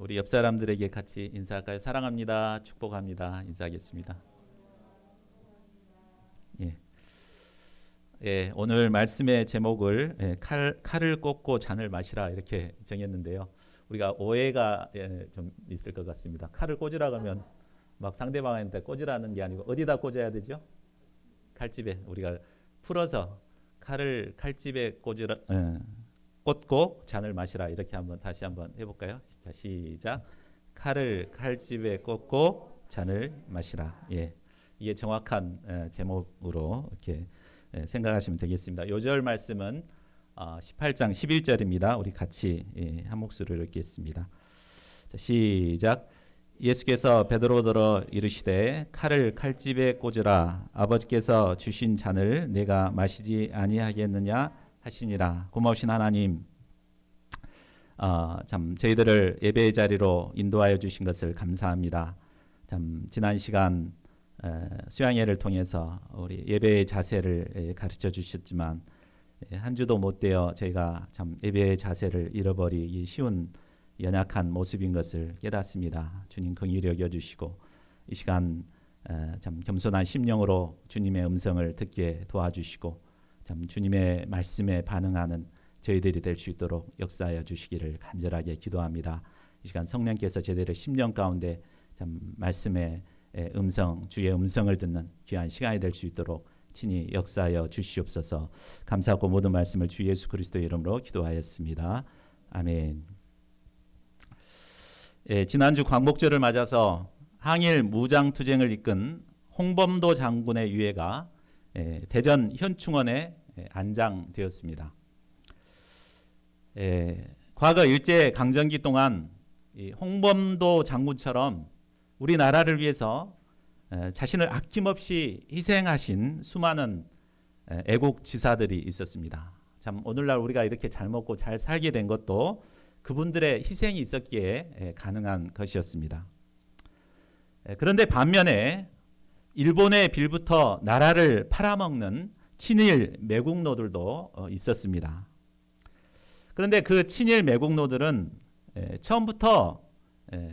우리 옆 사람들에게 같이 인사할까요? 사랑합니다. 축복합니다. 인사하겠습니다. 예. 예, 오늘 말씀의 제목을 칼을 꽂고 잔을 마시라 이렇게 정했는데요. 우리가 오해가 좀 있을 것 같습니다. 칼을 꽂으라고 하면 막 상대방한테 꽂으라는 게 아니고 어디다 꽂아야 되죠? 칼집에. 우리가 풀어서 칼을 칼집에 꽂고 잔을 마시라 이렇게 다시 한번 해볼까요? 자, 시작. 칼을 칼집에 꽂고 잔을 마시라. 예, 이게 정확한 제목으로 이렇게 생각하시면 되겠습니다. 요절 말씀은 18장 11절입니다. 우리 같이 한 목소리로 읽겠습니다. 자, 시작. 예수께서 베드로더러 이르시되 칼을 칼집에 꽂으라. 아버지께서 주신 잔을 내가 마시지 아니하겠느냐 하시니라. 고마우신 하나님, 참 저희들을 예배의 자리로 인도하여 주신 것을 감사합니다. 참 지난 시간 수양회를 통해서 우리 예배의 자세를 가르쳐 주셨지만 한 주도 못 되어 저희가 참 예배의 자세를 잃어버리기 쉬운 연약한 모습인 것을 깨닫습니다. 주님 긍휼히 여겨주시고 이 시간 참 겸손한 심령으로 주님의 음성을 듣게 도와주시고 참 주님의 말씀에 반응하는 저희들이 될 수 있도록 역사하여 주시기를 간절하게 기도합니다. 이 시간 성령께서 저희들의 심령 가운데 참 말씀의 음성, 주의 음성을 듣는 귀한 시간이 될 수 있도록 친히 역사하여 주시옵소서. 감사하고 모든 말씀을 주 예수 그리스도의 이름으로 기도하였습니다. 아멘. 지난주 광복절을 맞아서 항일 무장투쟁을 이끈 홍범도 장군의 유해가 대전 현충원에 안장되었습니다. 과거 일제 강점기 동안 이 홍범도 장군처럼 우리나라를 위해서 자신을 아낌없이 희생하신 수많은 애국 지사들이 있었습니다. 참 오늘날 우리가 이렇게 잘 먹고 잘 살게 된 것도 그분들의 희생이 있었기에 가능한 것이었습니다. 그런데 반면에 일본의 빌부터 나라를 팔아먹는 친일 매국노들도 있었습니다. 그런데 그 친일 매국노들은 처음부터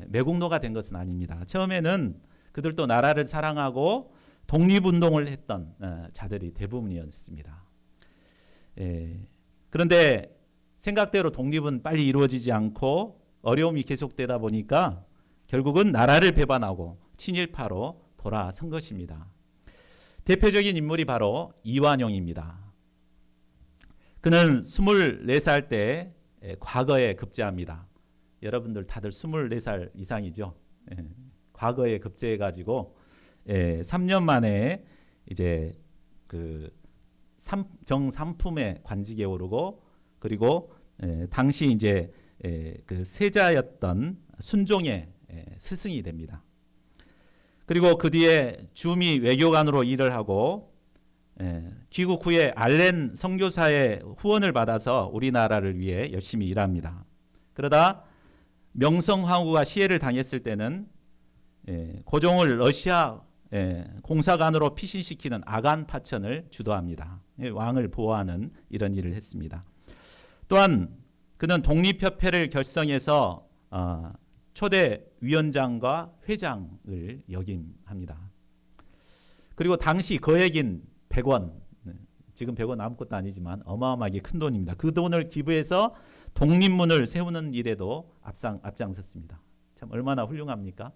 매국노가 된 것은 아닙니다. 처음에는 그들도 나라를 사랑하고 독립운동을 했던 자들이 대부분이었습니다. 그런데 생각대로 독립은 빨리 이루어지지 않고 어려움이 계속되다 보니까 결국은 나라를 배반하고 친일파로 돌아선 것입니다. 대표적인 인물이 바로 이완용입니다. 그는 24살 때 과거에 급제합니다. 여러분들 다들 24살 이상이죠? 과거에 급제해가지고 3년 만에 이제 그 정삼품의 관직에 오르고 그리고 당시 이제 그 세자였던 순종의 스승이 됩니다. 그리고 그 뒤에 주미 외교관으로 일을 하고 귀국 후에 알렌 선교사의 후원을 받아서 우리나라를 위해 열심히 일합니다. 그러다 명성황후가 시해를 당했을 때는 고종을 러시아 공사관으로 피신시키는 아간 파천을 주도합니다. 왕을 보호하는 이런 일을 했습니다. 또한 그는 독립협회를 결성해서 초대 위원장과 회장을 역임합니다. 그리고 당시 거액인 100원, 지금 100원 아무것도 아니지만 어마어마하게 큰 돈입니다. 그 돈을 기부해서 독립문을 세우는 일에도 앞장섰습니다. 참 얼마나 훌륭합니까?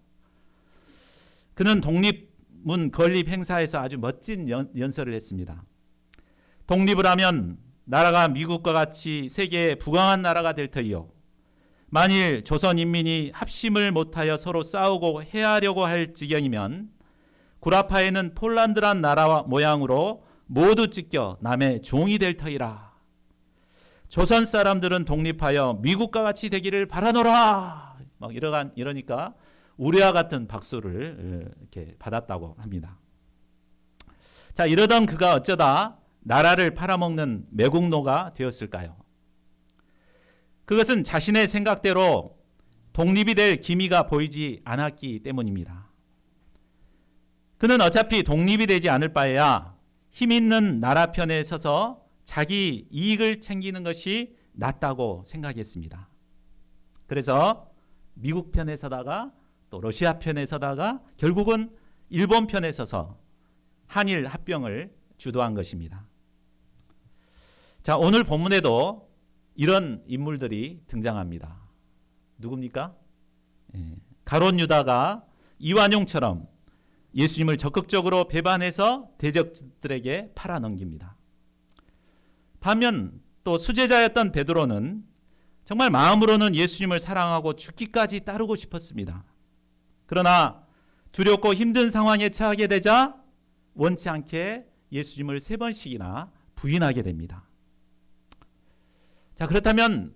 그는 독립문 건립 행사에서 아주 멋진 연설을 했습니다. 독립을 하면 나라가 미국과 같이 세계에 부강한 나라가 될 터이요. 만일 조선 인민이 합심을 못하여 서로 싸우고 해하려고 할 지경이면 구라파에는 폴란드란 나라와 모양으로 모두 찢겨 남의 종이 될 터이라. 조선 사람들은 독립하여 미국과 같이 되기를 바라노라. 막 이러니까 우리와 같은 박수를 이렇게 받았다고 합니다. 자, 이러던 그가 어쩌다 나라를 팔아먹는 매국노가 되었을까요? 그것은 자신의 생각대로 독립이 될 기미가 보이지 않았기 때문입니다. 그는 어차피 독립이 되지 않을 바에야 힘 있는 나라 편에 서서 자기 이익을 챙기는 것이 낫다고 생각했습니다. 그래서 미국 편에 서다가 또 러시아 편에 서다가 결국은 일본 편에 서서 한일 합병을 주도한 것입니다. 자, 오늘 본문에도 이런 인물들이 등장합니다. 누굽니까? 가롯 유다가 이완용처럼 예수님을 적극적으로 배반해서 대적들에게 팔아넘깁니다. 반면 또 수제자였던 베드로는 정말 마음으로는 예수님을 사랑하고 죽기까지 따르고 싶었습니다. 그러나 두렵고 힘든 상황에 처하게 되자 원치 않게 예수님을 3번씩이나 부인하게 됩니다. 자, 그렇다면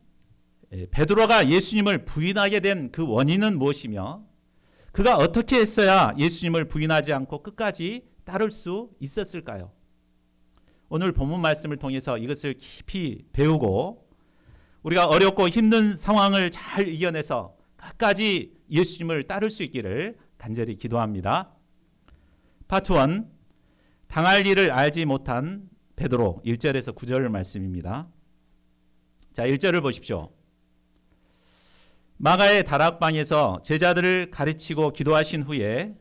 베드로가 예수님을 부인하게 된 그 원인은 무엇이며 그가 어떻게 했어야 예수님을 부인하지 않고 끝까지 따를 수 있었을까요? 오늘 본문 말씀을 통해서 이것을 깊이 배우고 우리가 어렵고 힘든 상황을 잘 이겨내서 끝까지 예수님을 따를 수 있기를 간절히 기도합니다. 파트 1, 당할 일을 알지 못한 베드로 1절에서 9절 말씀입니다. 자, 1절을 보십시오. 마가의 다락방에서 제자들을 가르치고 기도하신 후에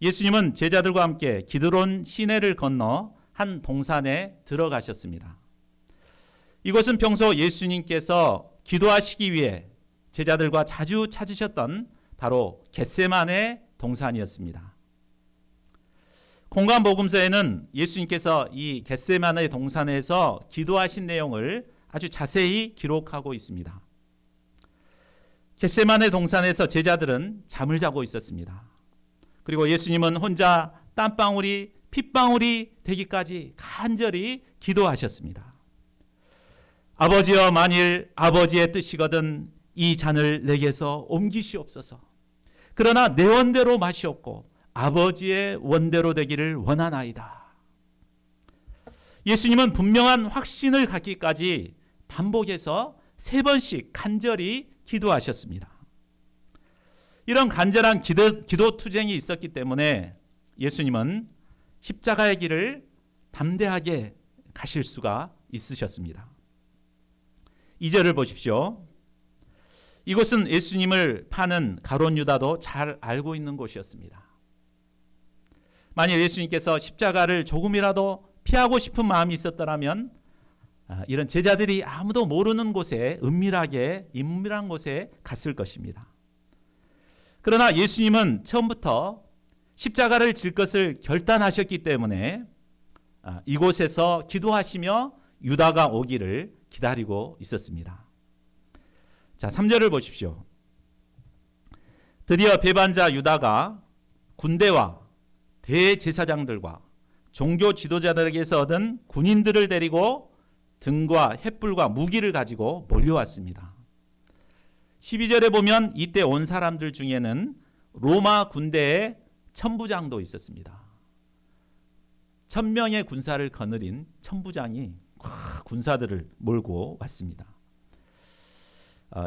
예수님은 제자들과 함께 기드론 시내를 건너 한 동산에 들어가셨습니다. 이곳은 평소 예수님께서 기도하시기 위해 제자들과 자주 찾으셨던 바로 겟세마네 동산이었습니다. 공관복음서에는 예수님께서 이 겟세마네 동산에서 기도하신 내용을 아주 자세히 기록하고 있습니다. 겟세마네 동산에서 제자들은 잠을 자고 있었습니다. 그리고 예수님은 혼자 땀방울이 핏방울이 되기까지 간절히 기도하셨습니다. 아버지여, 만일 아버지의 뜻이거든 이 잔을 내게서 옮기시옵소서. 그러나 내 원대로 마시옵고 아버지의 원대로 되기를 원하나이다. 예수님은 분명한 확신을 갖기까지 반복해서 3번씩 간절히 기도하셨습니다. 이런 간절한 기도 투쟁이 있었기 때문에 예수님은 십자가의 길을 담대하게 가실 수가 있으셨습니다. 2절을 보십시오. 이곳은 예수님을 파는 가롯 유다도 잘 알고 있는 곳이었습니다. 만일 예수님께서 십자가를 조금이라도 피하고 싶은 마음이 있었더라면 이런 제자들이 아무도 모르는 곳에 은밀한 곳에 갔을 것입니다. 그러나 예수님은 처음부터 십자가를 질 것을 결단하셨기 때문에 이곳에서 기도하시며 유다가 오기를 기다리고 있었습니다. 자, 3절을 보십시오. 드디어 배반자 유다가 군대와 대제사장들과 종교 지도자들에게서 얻은 군인들을 데리고 등과 횃불과 무기를 가지고 몰려왔습니다. 12절에 보면 이때 온 사람들 중에는 로마 군대의 천부장도 있었습니다. 1000명의 군사를 거느린 천부장이 군사들을 몰고 왔습니다.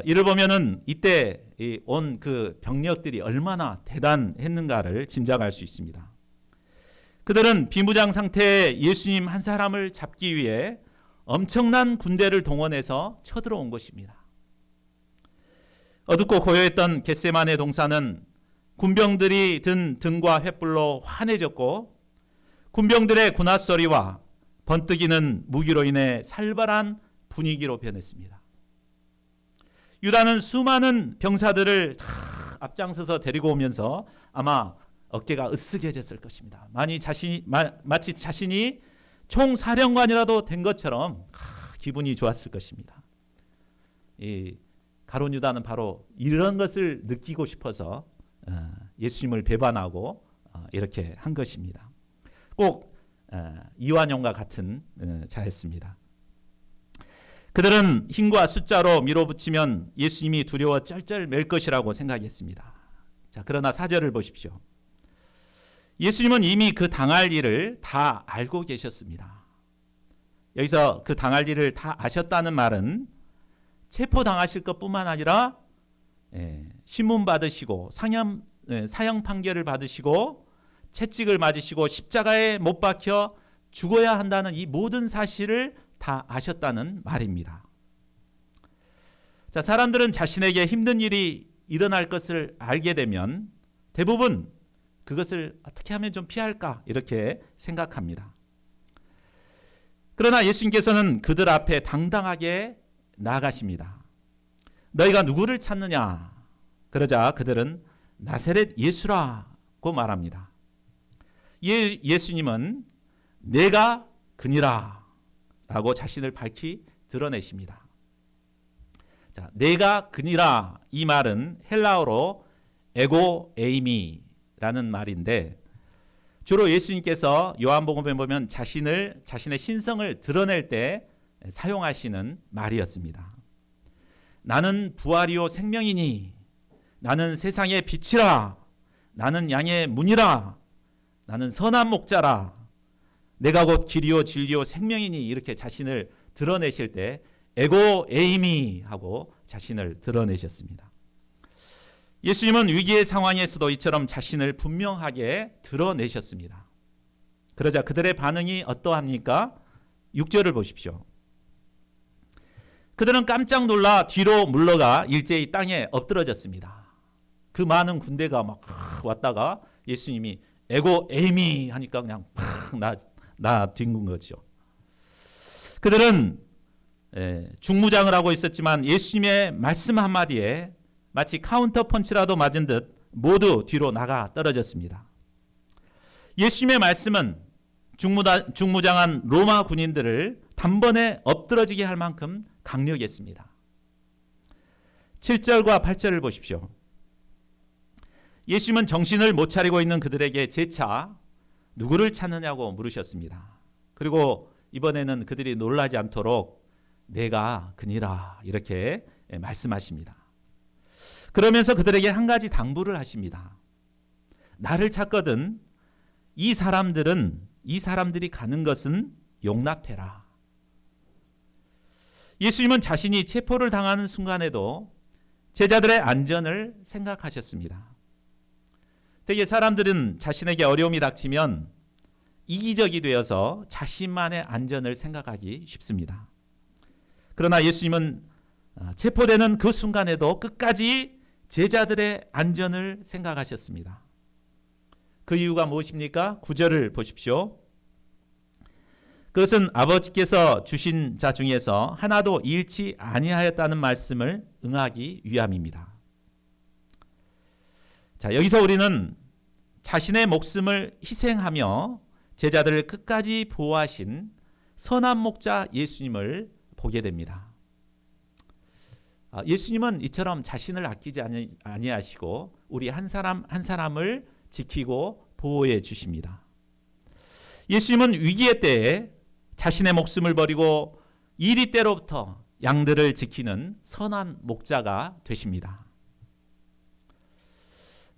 이를 보면은 이때 온 그 병력들이 얼마나 대단했는가를 짐작할 수 있습니다. 그들은 비무장 상태의 예수님 한 사람을 잡기 위해 엄청난 군대를 동원해서 쳐들어온 것입니다. 어둡고 고요했던 겟세마네 동산은 군병들이 든 등과 횃불로 환해졌고 군병들의 군화 소리와 번뜩이는 무기로 인해 살벌한 분위기로 변했습니다. 유다는 수많은 병사들을 앞장서서 데리고 오면서 아마 어깨가 으쓱해졌을 것입니다. 마치 자신이 총사령관이라도 된 것처럼 기분이 좋았을 것입니다. 이 가롯 유다는 바로 이런 것을 느끼고 싶어서 예수님을 배반하고 이렇게 한 것입니다. 꼭 이완용과 같은 자였습니다. 그들은 힘과 숫자로 밀어붙이면 예수님이 두려워 쩔쩔 맬 것이라고 생각했습니다. 자, 그러나 4절을 보십시오. 예수님은 이미 그 당할 일을 다 알고 계셨습니다. 여기서 그 당할 일을 다 아셨다는 말은 체포당하실 것뿐만 아니라 신문 받으시고 사형 판결을 받으시고 채찍을 맞으시고 십자가에 못 박혀 죽어야 한다는 이 모든 사실을 다 아셨다는 말입니다. 자, 사람들은 자신에게 힘든 일이 일어날 것을 알게 되면 대부분 그것을 어떻게 하면 좀 피할까 이렇게 생각합니다. 그러나 예수님께서는 그들 앞에 당당하게 나아가십니다. 너희가 누구를 찾느냐? 그러자 그들은 나사렛 예수라고 말합니다. 예수님은 내가 그니라 라고 자신을 밝히 드러내십니다. 자, 내가 그니라 이 말은 헬라어로 에고 에이미라는 말인데 주로 예수님께서 요한복음에 보면 자신의 신성을 드러낼 때 사용하시는 말이었습니다. 나는 부활이요 생명이니 나는 세상의 빛이라 나는 양의 문이라 나는 선한 목자라 내가 곧 길이요 진리요 생명이니 이렇게 자신을 드러내실 때 에고 에이미 하고 자신을 드러내셨습니다. 예수님은 위기의 상황에서도 이처럼 자신을 분명하게 드러내셨습니다. 그러자 그들의 반응이 어떠합니까? 6절을 보십시오. 그들은 깜짝 놀라 뒤로 물러가 일제히 땅에 엎드러졌습니다. 그 많은 군대가 막 왔다가 예수님이 에고 에이미 하니까 그냥 나 뒹군 거죠. 그들은 중무장을 하고 있었지만 예수님의 말씀 한마디에 마치 카운터 펀치라도 맞은 듯 모두 뒤로 나가 떨어졌습니다. 예수님의 말씀은 중무장한 로마 군인들을 단번에 엎드러지게 할 만큼 강력했습니다. 7절과 8절을 보십시오. 예수님은 정신을 못 차리고 있는 그들에게 재차 누구를 찾느냐고 물으셨습니다. 그리고 이번에는 그들이 놀라지 않도록 내가 그니라 이렇게 말씀하십니다. 그러면서 그들에게 한 가지 당부를 하십니다. 나를 찾거든 이 사람들이 가는 것은 용납해라. 예수님은 자신이 체포를 당하는 순간에도 제자들의 안전을 생각하셨습니다. 대개 사람들은 자신에게 어려움이 닥치면 이기적이 되어서 자신만의 안전을 생각하기 쉽습니다. 그러나 예수님은 체포되는 그 순간에도 끝까지 제자들의 안전을 생각하셨습니다. 그 이유가 무엇입니까? 9절을 보십시오. 그것은 아버지께서 주신 자 중에서 하나도 잃지 아니하였다는 말씀을 응하기 위함입니다. 자, 여기서 우리는 자신의 목숨을 희생하며 제자들을 끝까지 보호하신 선한 목자 예수님을 보게 됩니다. 예수님은 이처럼 자신을 아끼지 아니하시고 우리 한 사람 한 사람을 지키고 보호해 주십니다. 예수님은 위기의 때에 자신의 목숨을 버리고 이리 때로부터 양들을 지키는 선한 목자가 되십니다.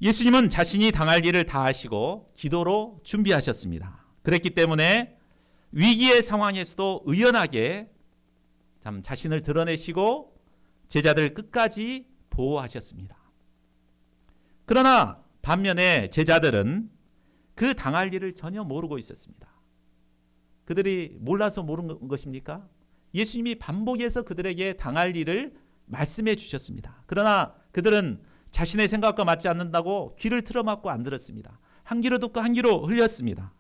예수님은 자신이 당할 일을 다 하시고 기도로 준비하셨습니다. 그랬기 때문에 위기의 상황에서도 의연하게 자신을 드러내시고 제자들 끝까지 보호하셨습니다. 그러나 반면에 제자들은 그 당할 일을 전혀 모르고 있었습니다. 그들이 몰라서 모르는 것입니까? 예수님이 반복해서 그들에게 당할 일을 말씀해 주셨습니다. 그러나 그들은 자신의 생각과 맞지 않는다고 귀를 틀어막고 안 들었습니다. 한 귀로 듣고 한 귀로 흘렸습니다.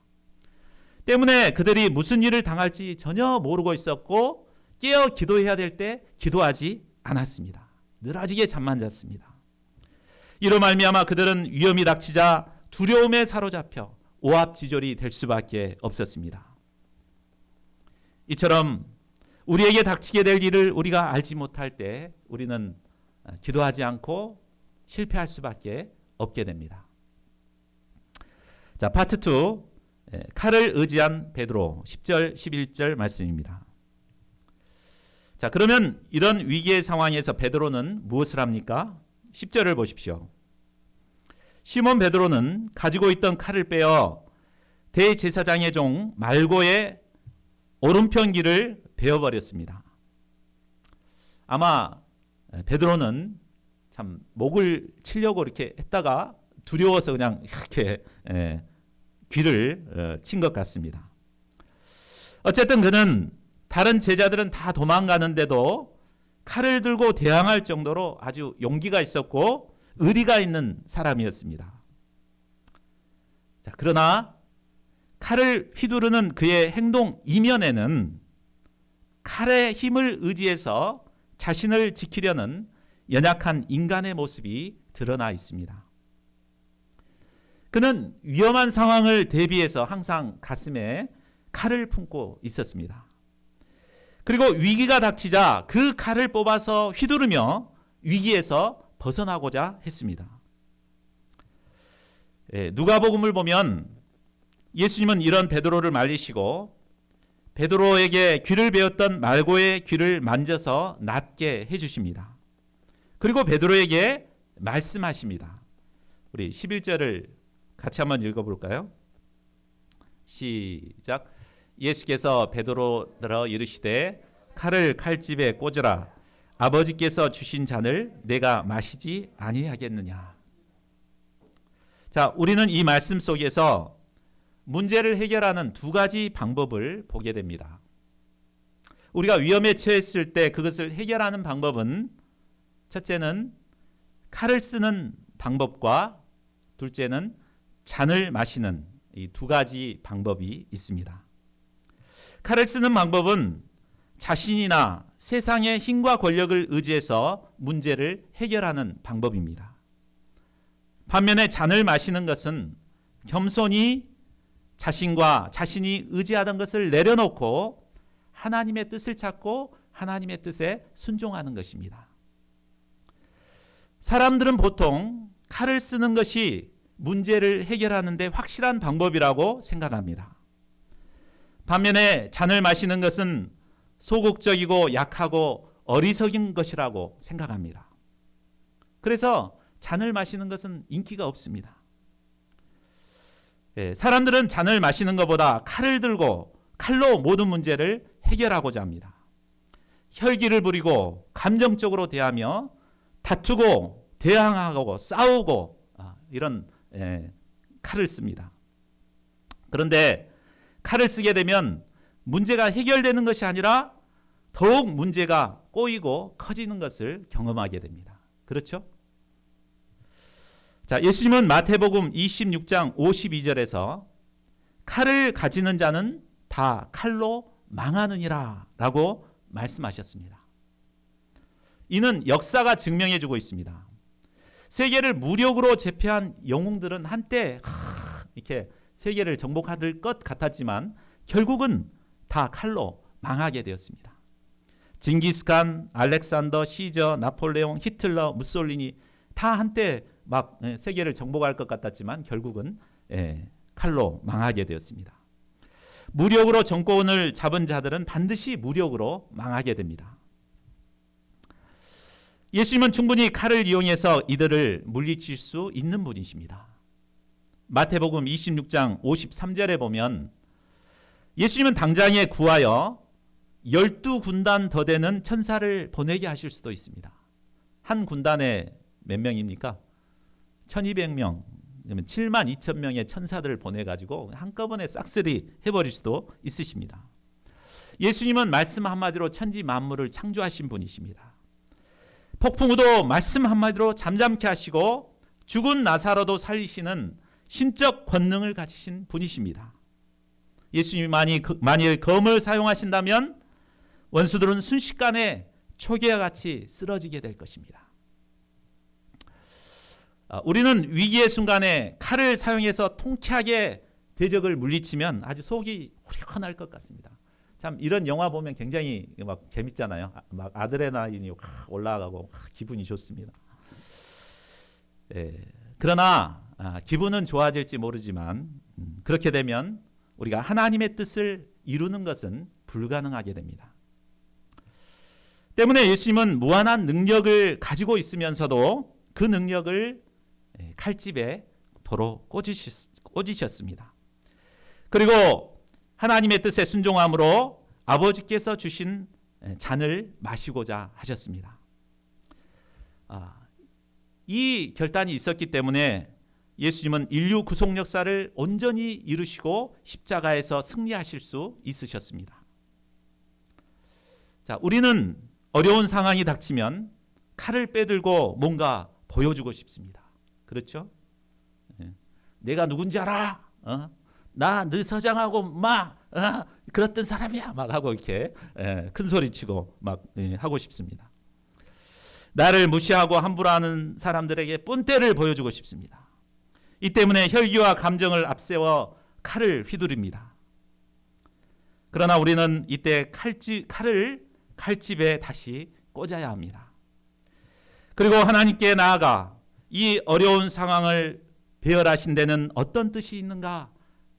때문에 그들이 무슨 일을 당할지 전혀 모르고 있었고 깨어 기도해야 될 때 기도하지 않았습니다. 늘어지게 잠만 잤습니다. 이로 말미암아 그들은 위험이 닥치자 두려움에 사로잡혀 오합지졸이 될 수밖에 없었습니다. 이처럼 우리에게 닥치게 될 일을 우리가 알지 못할 때 우리는 기도하지 않고 실패할 수밖에 없게 됩니다. 자, 파트 2 칼을 의지한 베드로 10절 11절 말씀입니다. 자, 그러면 이런 위기의 상황에서 베드로는 무엇을 합니까? 10절을 보십시오. 시몬 베드로는 가지고 있던 칼을 빼어 대제사장의 종 말고의 오른편 귀를 베어버렸습니다. 아마 베드로는 참 목을 치려고 이렇게 했다가 두려워서 그냥 이렇게 귀를 친 것 같습니다. 어쨌든 그는 다른 제자들은 다 도망가는데도 칼을 들고 대항할 정도로 아주 용기가 있었고 의리가 있는 사람이었습니다. 자, 그러나 칼을 휘두르는 그의 행동 이면에는 칼의 힘을 의지해서 자신을 지키려는 연약한 인간의 모습이 드러나 있습니다. 그는 위험한 상황을 대비해서 항상 가슴에 칼을 품고 있었습니다. 그리고 위기가 닥치자 그 칼을 뽑아서 휘두르며 위기에서 벗어나고자 했습니다. 누가복음을 보면 예수님은 이런 베드로를 말리시고 베드로에게 귀를 베었던 말고의 귀를 만져서 낫게 해주십니다. 그리고 베드로에게 말씀하십니다. 우리 11절을 같이 한번 읽어볼까요? 시작. 예수께서 베드로더러 이르시되 칼을 칼집에 꽂으라. 아버지께서 주신 잔을 내가 마시지 아니하겠느냐. 자, 우리는 이 말씀 속에서 문제를 해결하는 두 가지 방법을 보게 됩니다. 우리가 위험에 처했을 때 그것을 해결하는 방법은 첫째는 칼을 쓰는 방법과 둘째는 잔을 마시는 이 두 가지 방법이 있습니다. 칼을 쓰는 방법은 자신이나 세상의 힘과 권력을 의지해서 문제를 해결하는 방법입니다. 반면에 잔을 마시는 것은 겸손히 자신과 자신이 의지하던 것을 내려놓고 하나님의 뜻을 찾고 하나님의 뜻에 순종하는 것입니다. 사람들은 보통 칼을 쓰는 것이 문제를 해결하는 데 확실한 방법이라고 생각합니다. 반면에 잔을 마시는 것은 소극적이고 약하고 어리석은 것이라고 생각합니다. 그래서 잔을 마시는 것은 인기가 없습니다. 사람들은 잔을 마시는 것보다 칼을 들고 칼로 모든 문제를 해결하고자 합니다. 혈기를 부리고 감정적으로 대하며 다투고 대항하고 싸우고 이런 칼을 씁니다. 그런데 칼을 쓰게 되면 문제가 해결되는 것이 아니라 더욱 문제가 꼬이고 커지는 것을 경험하게 됩니다. 그렇죠? 자, 예수님은 마태복음 26장 52절에서 칼을 가지는 자는 다 칼로 망하느니라 라고 말씀하셨습니다. 이는 역사가 증명해주고 있습니다. 세계를 무력으로 제패한 영웅들은 한때 이렇게 세계를 정복할 것 같았지만 결국은 다 칼로 망하게 되었습니다. 징기스칸, 알렉산더, 시저, 나폴레옹, 히틀러, 무솔리니 다 한때 막 세계를 정복할 것 같았지만 결국은 칼로 망하게 되었습니다. 무력으로 정권을 잡은 자들은 반드시 무력으로 망하게 됩니다. 예수님은 충분히 칼을 이용해서 이들을 물리칠 수 있는 분이십니다. 마태복음 26장 53절에 보면 예수님은 당장에 구하여 12군단 더 되는 천사를 보내게 하실 수도 있습니다. 한 군단에 몇 명입니까? 1200명, 72,000명의 천사들을 보내가지고 한꺼번에 싹쓸이 해버릴 수도 있으십니다. 예수님은 말씀 한마디로 천지 만물을 창조하신 분이십니다. 폭풍우도 말씀 한마디로 잠잠케 하시고 죽은 나사로도 살리시는 신적 권능을 가지신 분이십니다. 예수님이 만일 검을 사용하신다면 원수들은 순식간에 초계와 같이 쓰러지게 될 것입니다. 우리는 위기의 순간에 칼을 사용해서 통쾌하게 대적을 물리치면 아주 속이 후련할 것 같습니다. 참 이런 영화 보면 굉장히 막 재밌잖아요. 막 아드레날린이 올라가고 기분이 좋습니다. 그러나 기분은 좋아질지 모르지만 그렇게 되면 우리가 하나님의 뜻을 이루는 것은 불가능하게 됩니다. 때문에 예수님은 무한한 능력을 가지고 있으면서도 그 능력을 칼집에 도로 꽂으셨습니다. 그리고 하나님의 뜻에 순종함으로 아버지께서 주신 잔을 마시고자 하셨습니다. 이 결단이 있었기 때문에 예수님은 인류 구속 역사를 온전히 이루시고 십자가에서 승리하실 수 있으셨습니다. 자, 우리는 어려운 상황이 닥치면 칼을 빼들고 뭔가 보여주고 싶습니다. 그렇죠? 내가 누군지 알아? 나 너 서장하고 막 그랬던 사람이야. 막 하고 이렇게 큰 소리치고 막 하고 싶습니다. 나를 무시하고 함부로 하는 사람들에게 본때를 보여주고 싶습니다. 이 때문에 혈기와 감정을 앞세워 칼을 휘두릅니다. 그러나 우리는 이때 칼을 칼집에 다시 꽂아야 합니다. 그리고 하나님께 나아가 이 어려운 상황을 배열하신 데는 어떤 뜻이 있는가?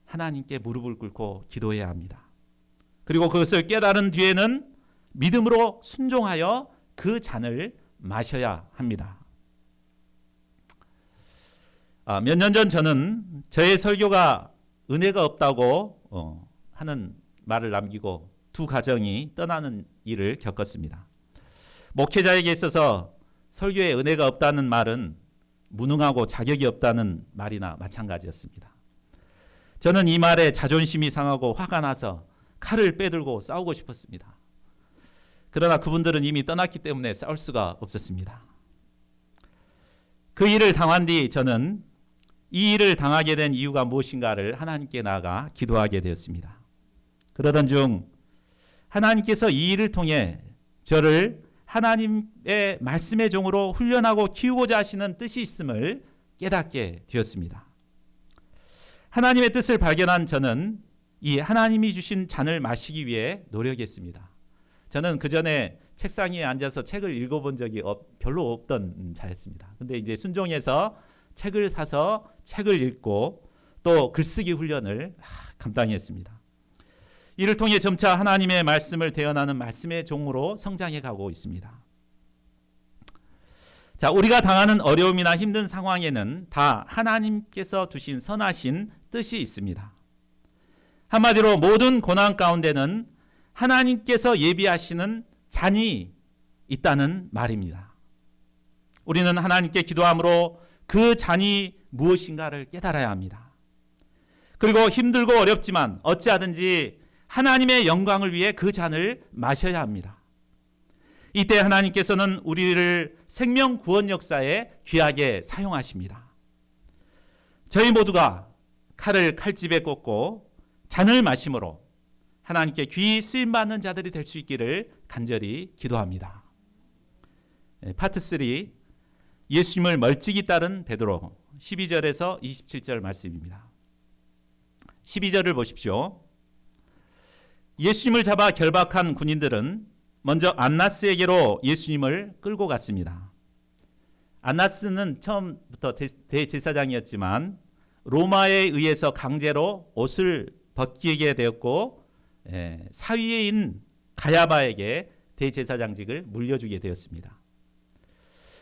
하나님께 무릎을 꿇고 기도해야 합니다. 그리고 그것을 깨달은 뒤에는 믿음으로 순종하여 그 잔을 마셔야 합니다. 몇 년 전 저는 저의 설교가 은혜가 없다고 하는 말을 남기고 두 가정이 떠나는 일을 겪었습니다. 목회자에게 있어서 설교에 은혜가 없다는 말은 무능하고 자격이 없다는 말이나 마찬가지였습니다. 저는 이 말에 자존심이 상하고 화가 나서 칼을 빼들고 싸우고 싶었습니다. 그러나 그분들은 이미 떠났기 때문에 싸울 수가 없었습니다. 그 일을 당한 뒤 저는 이 일을 당하게 된 이유가 무엇인가를 하나님께 나아가 기도하게 되었습니다. 그러던 중 하나님께서 이 일을 통해 저를 하나님의 말씀의 종으로 훈련하고 키우고자 하시는 뜻이 있음을 깨닫게 되었습니다. 하나님의 뜻을 발견한 저는 이 하나님이 주신 잔을 마시기 위해 노력했습니다. 저는 그 전에 책상 위에 앉아서 책을 읽어본 적이 별로 없던 자였습니다. 근데 이제 순종해서 책을 사서 책을 읽고 또 글쓰기 훈련을 감당히 했습니다. 이를 통해 점차 하나님의 말씀을 대언하는 말씀의 종으로 성장해 가고 있습니다. 자, 우리가 당하는 어려움이나 힘든 상황에는 다 하나님께서 두신 선하신 뜻이 있습니다. 한마디로 모든 고난 가운데는 하나님께서 예비하시는 잔이 있다는 말입니다. 우리는 하나님께 기도함으로 그 잔이 무엇인가를 깨달아야 합니다. 그리고 힘들고 어렵지만 어찌하든지 하나님의 영광을 위해 그 잔을 마셔야 합니다. 이때 하나님께서는 우리를 생명 구원 역사에 귀하게 사용하십니다. 저희 모두가 칼을 칼집에 꽂고 잔을 마심으로 하나님께 귀히 쓰임받는 자들이 될 수 있기를 간절히 기도합니다. 파트 3, 예수님을 멀찍이 따른 베드로 12절에서 27절 말씀입니다. 12절을 보십시오. 예수님을 잡아 결박한 군인들은 먼저 안나스에게로 예수님을 끌고 갔습니다. 안나스는 처음부터 대제사장이었지만 로마에 의해서 강제로 옷을 벗기게 되었고 사위인 가야바에게 대제사장직을 물려주게 되었습니다.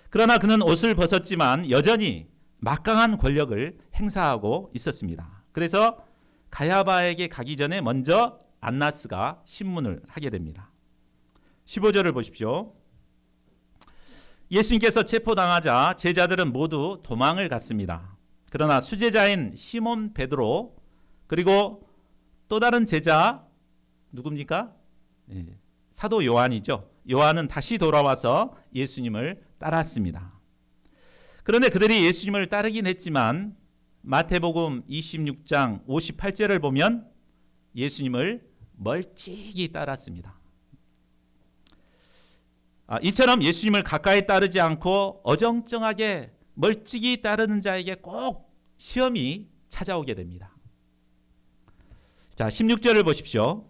그러나 그는 옷을 벗었지만 여전히 막강한 권력을 행사하고 있었습니다. 그래서 가야바에게 가기 전에 먼저 안나스가 신문을 하게 됩니다. 15절을 보십시오. 예수님께서 체포당하자 제자들은 모두 도망을 갔습니다. 그러나 수제자인 시몬 베드로 그리고 또 다른 제자 누굽니까? 사도 요한이죠. 요한은 다시 돌아와서 예수님을 따랐습니다. 그런데 그들이 예수님을 따르긴 했지만 마태복음 26장 58절을 보면 예수님을 멀찍이 따랐습니다. 이처럼 예수님을 가까이 따르지 않고 어정쩡하게 멀찍이 따르는 자에게 꼭 시험이 찾아오게 됩니다. 자, 16절을 보십시오.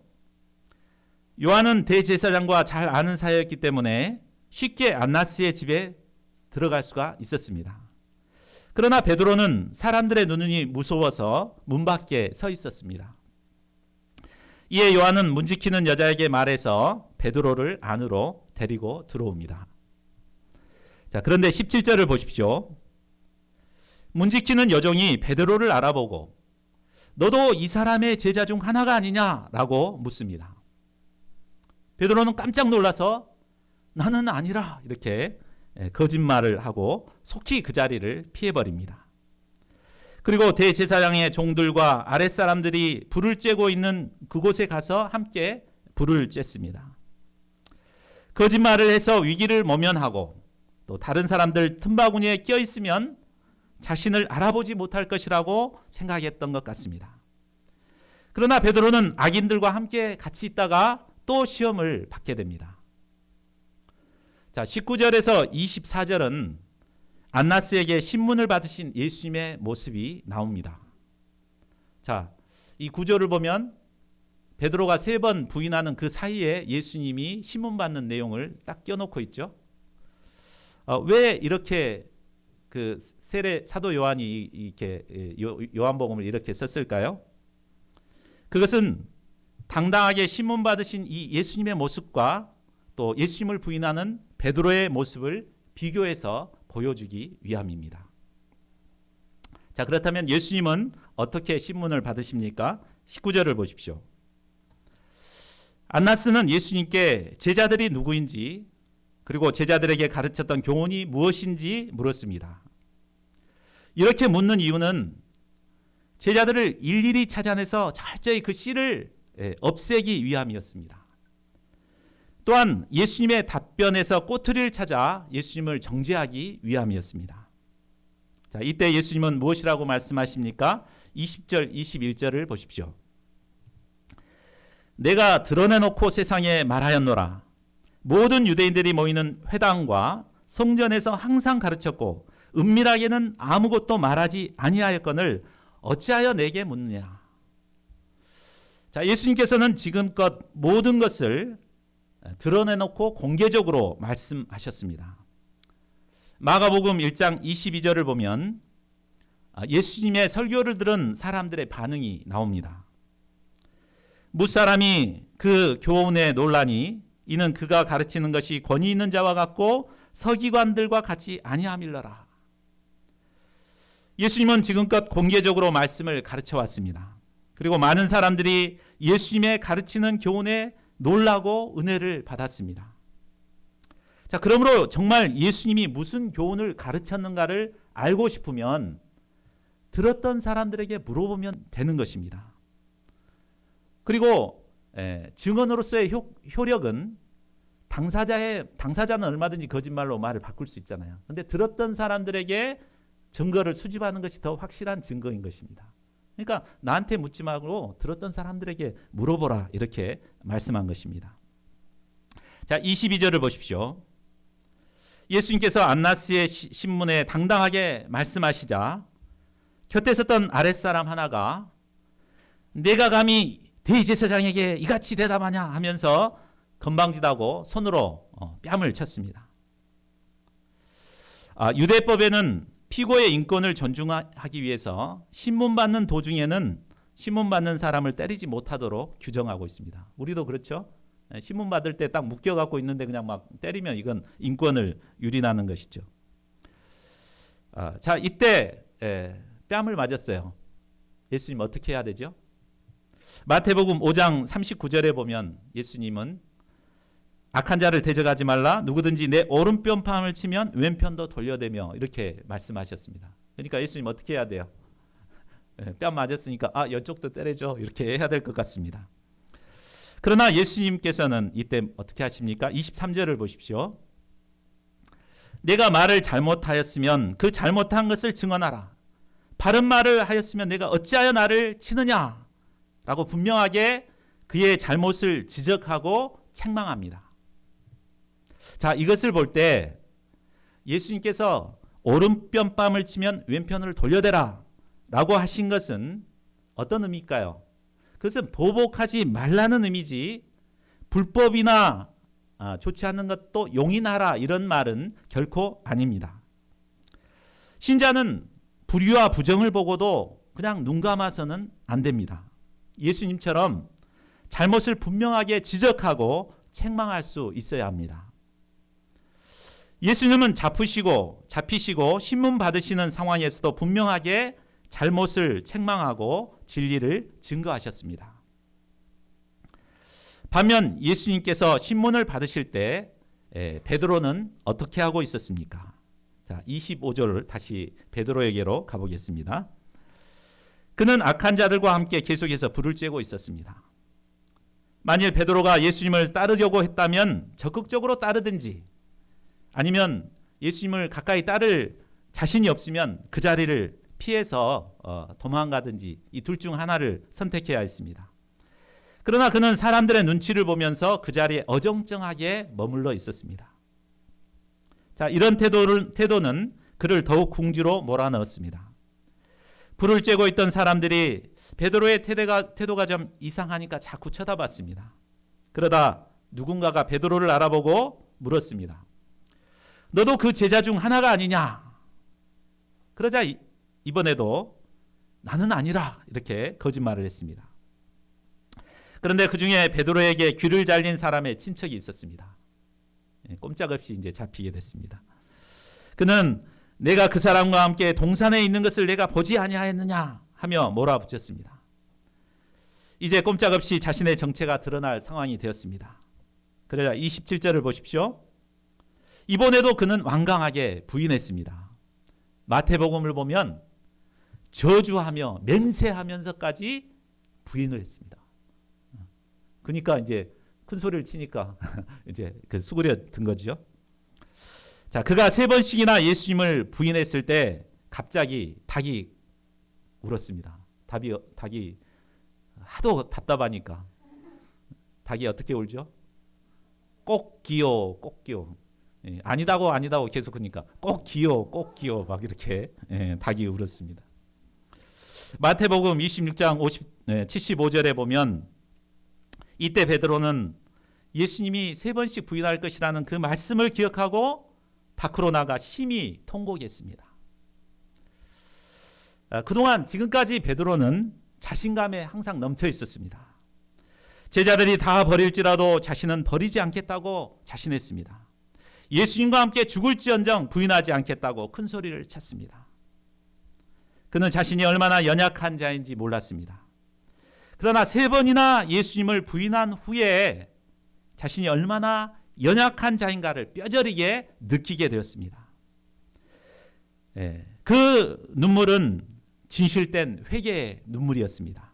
요한은 대제사장과 잘 아는 사이였기 때문에 쉽게 안나스의 집에 들어갈 수가 있었습니다. 그러나 베드로는 사람들의 눈이 무서워서 문 밖에 서 있었습니다. 이에 요한은 문 지키는 여자에게 말해서 베드로를 안으로 데리고 들어옵니다. 자, 그런데 17절을 보십시오. 문 지키는 여종이 베드로를 알아보고 너도 이 사람의 제자 중 하나가 아니냐라고 묻습니다. 베드로는 깜짝 놀라서 나는 아니라 이렇게 거짓말을 하고 속히 그 자리를 피해버립니다. 그리고 대제사장의 종들과 아랫사람들이 불을 쬐고 있는 그곳에 가서 함께 불을 쬐습니다. 거짓말을 해서 위기를 모면하고 또 다른 사람들 틈바구니에 껴 있으면 자신을 알아보지 못할 것이라고 생각했던 것 같습니다. 그러나 베드로는 악인들과 함께 같이 있다가 또 시험을 받게 됩니다. 자, 19절에서 24절은 안나스에게 신문을 받으신 예수님의 모습이 나옵니다. 자, 이 구절을 보면 베드로가 3번 부인하는 그 사이에 예수님이 신문 받는 내용을 딱 껴놓고 있죠. 왜 이렇게 그 세례 사도 요한이 이렇게 요한복음을 이렇게 썼을까요? 그것은 당당하게 신문 받으신 이 예수님의 모습과 또 예수님을 부인하는 베드로의 모습을 비교해서 보여주기 위함입니다. 자, 그렇다면 예수님은 어떻게 신문을 받으십니까? 19절을 보십시오. 안나스는 예수님께 제자들이 누구인지 그리고 제자들에게 가르쳤던 교훈이 무엇인지 물었습니다. 이렇게 묻는 이유는 제자들을 일일이 찾아내서 철저히 그 씨를 없애기 위함이었습니다. 또한 예수님의 답변에서 꼬투리를 찾아 예수님을 정죄하기 위함이었습니다. 자, 이때 예수님은 무엇이라고 말씀하십니까? 20절, 21절을 보십시오. 내가 드러내놓고 세상에 말하였노라. 모든 유대인들이 모이는 회당과 성전에서 항상 가르쳤고 은밀하게는 아무것도 말하지 아니하였거늘 어찌하여 내게 묻느냐. 자, 예수님께서는 지금껏 모든 것을 드러내놓고 공개적으로 말씀하셨습니다. 마가복음 1장 22절을 보면 예수님의 설교를 들은 사람들의 반응이 나옵니다. 무사람이 그 교훈에 놀라니 이는 그가 가르치는 것이 권위 있는 자와 같고 서기관들과 같이 아니함일러라. 예수님은 지금껏 공개적으로 말씀을 가르쳐 왔습니다. 그리고 많은 사람들이 예수님의 가르치는 교훈에 놀라고 은혜를 받았습니다. 자, 그러므로 정말 예수님이 무슨 교훈을 가르쳤는가를 알고 싶으면 들었던 사람들에게 물어보면 되는 것입니다. 그리고 증언으로서의 효력은 당사자는 얼마든지 거짓말로 말을 바꿀 수 있잖아요. 그런데 들었던 사람들에게 증거를 수집하는 것이 더 확실한 증거인 것입니다. 그러니까 나한테 묻지 말고 들었던 사람들에게 물어보라 이렇게 말씀한 것입니다. 자, 22절을 보십시오. 예수님께서 안나스의 신문에 당당하게 말씀하시자 곁에 섰던 아랫사람 하나가 내가 감히 대제사장에게 이같이 대답하냐 하면서 건방지다고 손으로 뺨을 쳤습니다. 유대법에는 피고의 인권을 존중하기 위해서 신문받는 도중에는 신문받는 사람을 때리지 못하도록 규정하고 있습니다. 우리도 그렇죠? 신문받을 때 딱 묶여갖고 있는데 그냥 막 때리면 이건 인권을 유린하는 것이죠. 자, 이때 뺨을 맞았어요. 예수님 어떻게 해야 되죠? 마태복음 5장 39절에 보면 예수님은 악한 자를 대적하지 말라. 누구든지 내 오른편 뺨을 치면 왼편도 돌려대며 이렇게 말씀하셨습니다. 그러니까 예수님 어떻게 해야 돼요? 뺨 맞았으니까 이쪽도 때려줘 이렇게 해야 될 것 같습니다. 그러나 예수님께서는 이때 어떻게 하십니까? 23절을 보십시오. 내가 말을 잘못하였으면 그 잘못한 것을 증언하라. 바른 말을 하였으면 내가 어찌하여 나를 치느냐? 라고 분명하게 그의 잘못을 지적하고 책망합니다. 자, 이것을 볼 때 예수님께서 오른편 뺨을 치면 왼편을 돌려대라 라고 하신 것은 어떤 의미일까요? 그것은 보복하지 말라는 의미지 불법이나 좋지 않은 것도 용인하라 이런 말은 결코 아닙니다. 신자는 불의와 부정을 보고도 그냥 눈 감아서는 안 됩니다. 예수님처럼 잘못을 분명하게 지적하고 책망할 수 있어야 합니다. 예수님은 잡히시고 신문 받으시는 상황에서도 분명하게 잘못을 책망하고 진리를 증거하셨습니다. 반면 예수님께서 신문을 받으실 때 베드로는 어떻게 하고 있었습니까? 자, 25절을 다시 베드로에게로 가보겠습니다. 그는 악한 자들과 함께 계속해서 불을 쬐고 있었습니다. 만일 베드로가 예수님을 따르려고 했다면 적극적으로 따르든지 아니면 예수님을 가까이 따를 자신이 없으면 그 자리를 피해서 도망가든지 이 둘 중 하나를 선택해야 했습니다. 그러나 그는 사람들의 눈치를 보면서 그 자리에 어정쩡하게 머물러 있었습니다. 자, 이런 태도는 그를 더욱 궁지로 몰아넣었습니다. 불을 쬐고 있던 사람들이 베드로의 태도가 좀 이상하니까 자꾸 쳐다봤습니다. 그러다 누군가가 베드로를 알아보고 물었습니다. 너도 그 제자 중 하나가 아니냐? 그러자 이번에도 나는 아니라 이렇게 거짓말을 했습니다. 그런데 그 중에 베드로에게 귀를 잘린 사람의 친척이 있었습니다. 꼼짝없이 이제 잡히게 됐습니다. 그는 내가 그 사람과 함께 동산에 있는 것을 내가 보지 아니하였느냐 하며 몰아붙였습니다. 이제 꼼짝없이 자신의 정체가 드러날 상황이 되었습니다. 그러자 27절을 보십시오. 이번에도 그는 완강하게 부인했습니다. 마태복음을 보면 저주하며 맹세하면서까지 부인을 했습니다. 그러니까 이제 큰 소리를 치니까 이제 그 수그려든 거죠. 자, 그가 3번씩이나 예수님을 부인했을 때 갑자기 닭이 울었습니다. 닭이 하도 답답하니까 닭이 어떻게 울죠? 꼭 기어, 꼭 기어. 아니다고 계속 그러니까 꼭 기어 막 이렇게 닭이 울었습니다. 마태복음 26장 75절에 보면 이때 베드로는 예수님이 3번씩 부인할 것이라는 그 말씀을 기억하고 밖으로 나가 심히 통곡했습니다. 그동안 지금까지 베드로는 자신감에 항상 넘쳐 있었습니다. 제자들이 다 버릴지라도 자신은 버리지 않겠다고 자신했습니다. 예수님과 함께 죽을지언정 부인하지 않겠다고 큰 소리를 쳤습니다. 그는 자신이 얼마나 연약한 자인지 몰랐습니다. 그러나 3번이나 예수님을 부인한 후에 자신이 얼마나 연약한 자인가를 뼈저리게 느끼게 되었습니다. 그 눈물은 진실된 회개의 눈물이었습니다.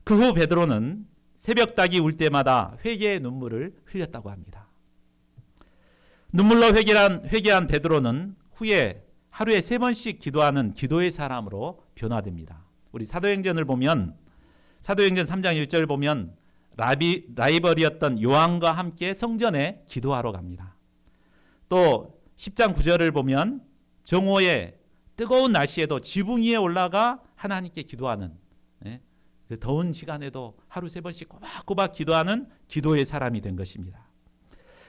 그 후 베드로는 새벽닭이 울 때마다 회개의 눈물을 흘렸다고 합니다. 눈물로 회개한 베드로는 후에 하루에 3번씩 기도하는 기도의 사람으로 변화됩니다. 우리 사도행전을 보면 사도행전 3장 1절 보면 라이벌이었던 요한과 함께 성전에 기도하러 갑니다. 또 10장 9절을 보면 정오에 뜨거운 날씨에도 지붕 위에 올라가 하나님께 기도하는 그 더운 시간에도 하루 3번씩 꼬박꼬박 기도하는 기도의 사람이 된 것입니다.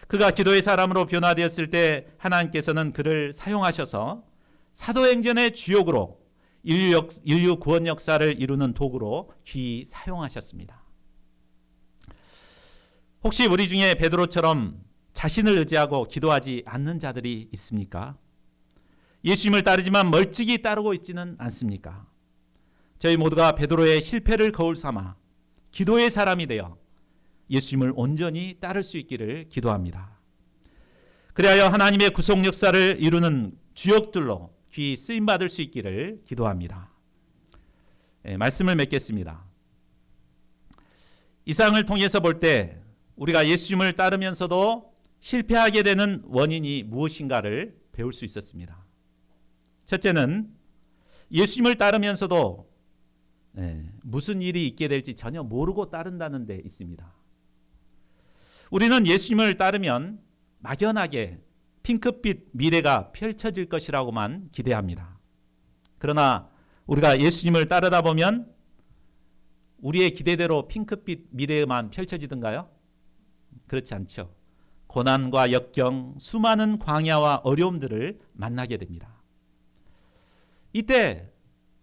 그가 기도의 사람으로 변화되었을 때 하나님께서는 그를 사용하셔서 사도행전의 주역으로 인류 구원 역사를 이루는 도구로 귀히 사용하셨습니다. 혹시 우리 중에 베드로처럼 자신을 의지하고 기도하지 않는 자들이 있습니까? 예수님을 따르지만 멀찍이 따르고 있지는 않습니까? 저희 모두가 베드로의 실패를 거울 삼아 기도의 사람이 되어 예수님을 온전히 따를 수 있기를 기도합니다. 그리하여 하나님의 구속 역사를 이루는 주역들로 귀히 쓰임받을 수 있기를 기도합니다. 말씀을 맺겠습니다. 이상을 통해서 볼 때 우리가 예수님을 따르면서도 실패하게 되는 원인이 무엇인가를 배울 수 있었습니다. 첫째는 예수님을 따르면서도 무슨 일이 있게 될지 전혀 모르고 따른다는 데 있습니다. 우리는 예수님을 따르면 막연하게 핑크빛 미래가 펼쳐질 것이라고만 기대합니다. 그러나 우리가 예수님을 따르다 보면 우리의 기대대로 핑크빛 미래만 펼쳐지던가요? 그렇지 않죠. 고난과 역경, 수많은 광야와 어려움들을 만나게 됩니다. 이때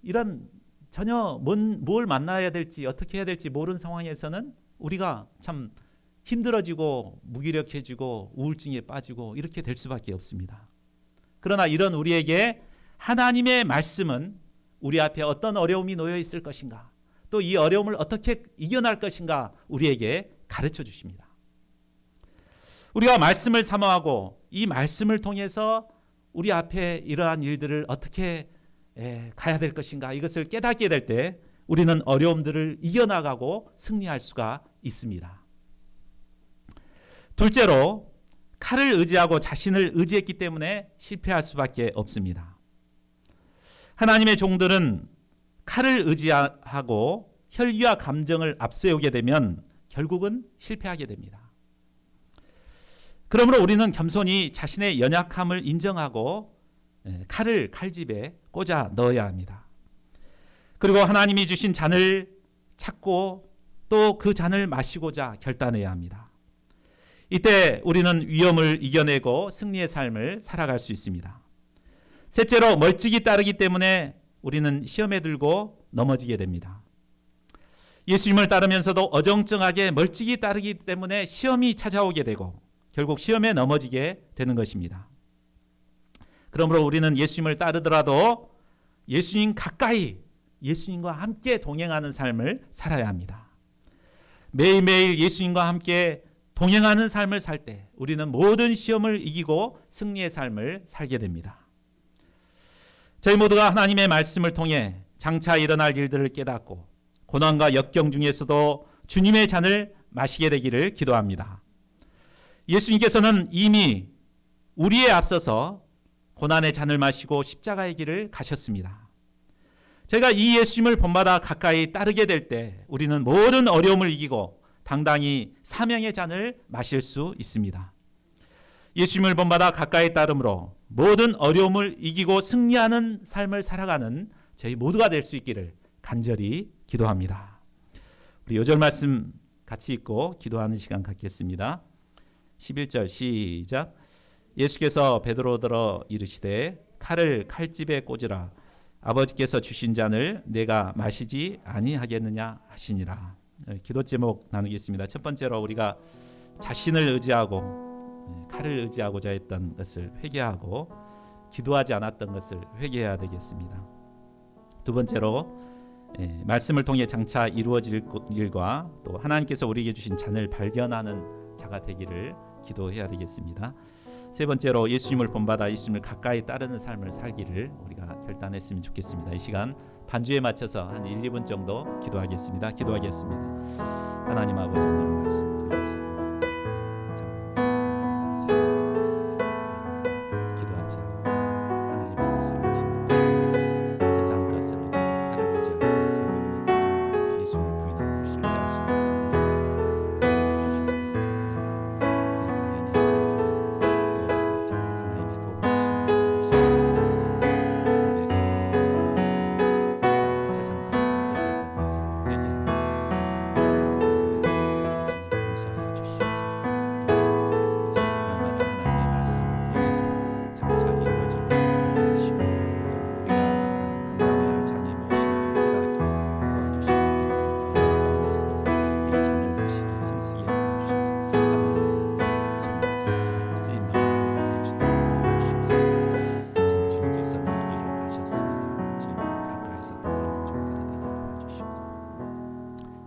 이런 전혀 뭘 만나야 될지 어떻게 해야 될지 모르는 상황에서는 우리가 참 힘들어지고 무기력해지고 우울증에 빠지고 이렇게 될 수밖에 없습니다. 그러나 이런 우리에게 하나님의 말씀은 우리 앞에 어떤 어려움이 놓여 있을 것인가, 또 이 어려움을 어떻게 이겨낼 것인가 우리에게 가르쳐 주십니다. 우리가 말씀을 사모하고 이 말씀을 통해서 우리 앞에 이러한 일들을 어떻게 가야 될 것인가 이것을 깨닫게 될 때 우리는 어려움들을 이겨나가고 승리할 수가 있습니다. 둘째로 칼을 의지하고 자신을 의지했기 때문에 실패할 수밖에 없습니다. 하나님의 종들은 칼을 의지하고 혈기와 감정을 앞세우게 되면 결국은 실패하게 됩니다. 그러므로 우리는 겸손히 자신의 연약함을 인정하고 칼을 칼집에 꽂아 넣어야 합니다. 그리고 하나님이 주신 잔을 찾고 또 그 잔을 마시고자 결단해야 합니다. 이때 우리는 위험을 이겨내고 승리의 삶을 살아갈 수 있습니다. 셋째로, 멀찍이 따르기 때문에 우리는 시험에 들고 넘어지게 됩니다. 예수님을 따르면서도 어정쩡하게 멀찍이 따르기 때문에 시험이 찾아오게 되고 결국 시험에 넘어지게 되는 것입니다. 그러므로 우리는 예수님을 따르더라도 예수님 가까이, 예수님과 함께 동행하는 삶을 살아야 합니다. 매일매일 예수님과 함께 동행하는 삶을 살 때 우리는 모든 시험을 이기고 승리의 삶을 살게 됩니다. 저희 모두가 하나님의 말씀을 통해 장차 일어날 일들을 깨닫고 고난과 역경 중에서도 주님의 잔을 마시게 되기를 기도합니다. 예수님께서는 이미 우리에 앞서서 고난의 잔을 마시고 십자가의 길을 가셨습니다. 제가 이 예수님을 본받아 가까이 따르게 될 때 우리는 모든 어려움을 이기고 당당히 사명의 잔을 마실 수 있습니다. 예수님을 본받아 가까이 따름으로 모든 어려움을 이기고 승리하는 삶을 살아가는 저희 모두가 될 수 있기를 간절히 기도합니다. 우리 요절 말씀 같이 읽고 기도하는 시간 갖겠습니다. 11절 시작. 예수께서 베드로더러 이르시되 칼을 칼집에 꽂으라. 아버지께서 주신 잔을 내가 마시지 아니하겠느냐 하시니라. 기도 제목 나누겠습니다. 첫 번째로 우리가 자신을 의지하고 칼을 의지하고자 했던 것을 회개하고 기도하지 않았던 것을 회개해야 되겠습니다. 두 번째로 말씀을 통해 장차 이루어질 일과 또 하나님께서 우리에게 주신 잔을 발견하는 자가 되기를 기도해야 되겠습니다. 세 번째로 예수님을 본받아 예수님을 가까이 따르는 삶을 살기를 우리가 결단했으면 좋겠습니다. 이 시간 반주에 맞춰서 한 1, 2분 정도 기도하겠습니다. 하나님 아버지, 오늘 말씀 드리겠습니다. 기도하지 않고 하나님의 뜻을 알지만 세상 것으로 칼을 의지하고 결국은 예수님을 부인하고 실패하십니다.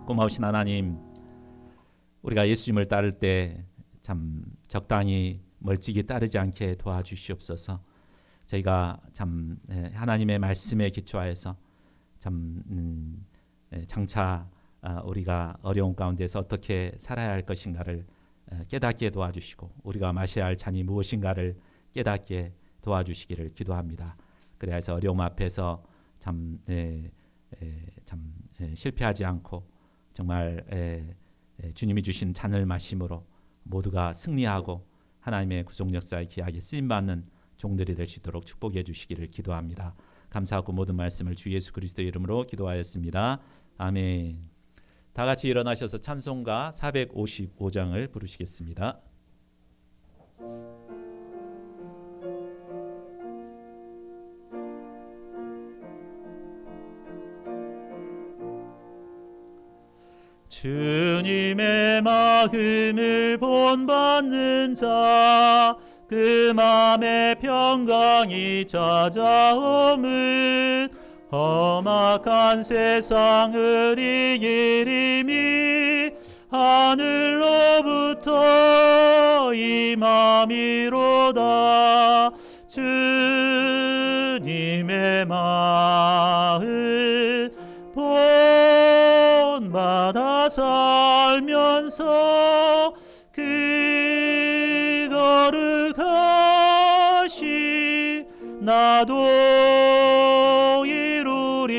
고마우신 하나님, 우리가 예수님을 따를 때 참 적당히 멀찍이 따르지 않게 도와주시옵소서. 저희가 참 하나님의 말씀에 기초하여서 참 장차 우리가 어려운 가운데서 어떻게 살아야 할 것인가를 깨닫게 도와주시고 우리가 마셔야 할 잔이 무엇인가를 깨닫게 도와주시기를 기도합니다. 그래야 해서 어려움 앞에서 참 실패하지 않고 정말 주님이 주신 잔을 마심으로 모두가 승리하고 하나님의 구속 역사에 귀하게 쓰임받는 종들이 될 수 있도록 축복해 주시기를 기도합니다. 감사하고 모든 말씀을 주 예수 그리스도의 이름으로 기도하였습니다. 아멘. 다 같이 일어나셔서 찬송가 455장을 부르시겠습니다. 주님의 마음을 본받는 자, 그 맘에 평강이 찾아오면 험악한 세상을 이길 힘이 하늘로부터 임함이로다. 주님의 마음 본받아 살면서 그것 나도 이루리.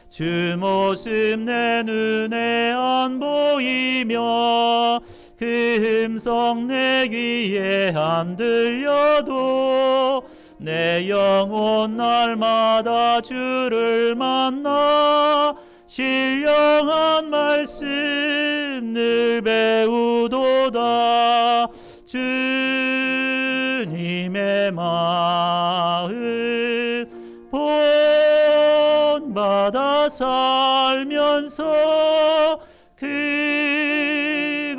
주 모습 내 눈에 안 보이며 그 음성 내 귀에 안 들려도 내 영혼 날마다 주를 만나 신령한 말씀 늘 배우도다. 주님의 마음 본받아 살면서 그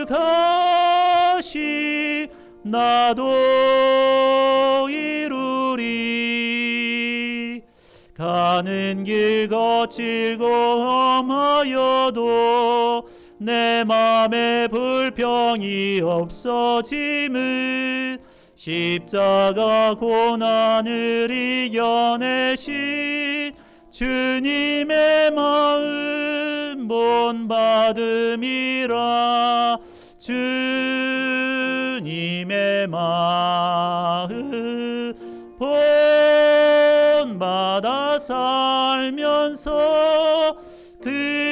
거룩하시 나도 이루리. 가는 길 거칠고 험하여도 내 맘에 불평이 없어짐은 십자가 고난을 이겨내신 주님의 마음 본받음이라. 주님의 마음 본받아 살면서 그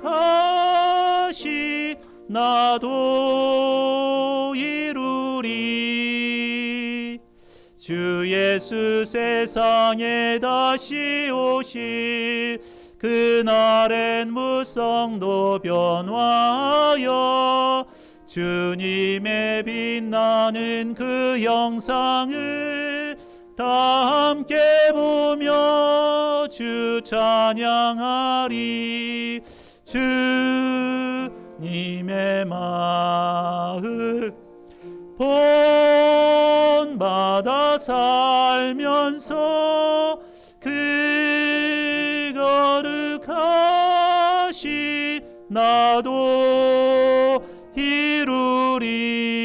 거룩하시 나도 이루리. 주 예수 세상에 다시 오실 그날엔 무성도 변화하여 주님의 빛나는 그 영상을 다 함께 보며 주 찬양하리. 주님의 마음 본받아 살면서 그 거룩하시 나도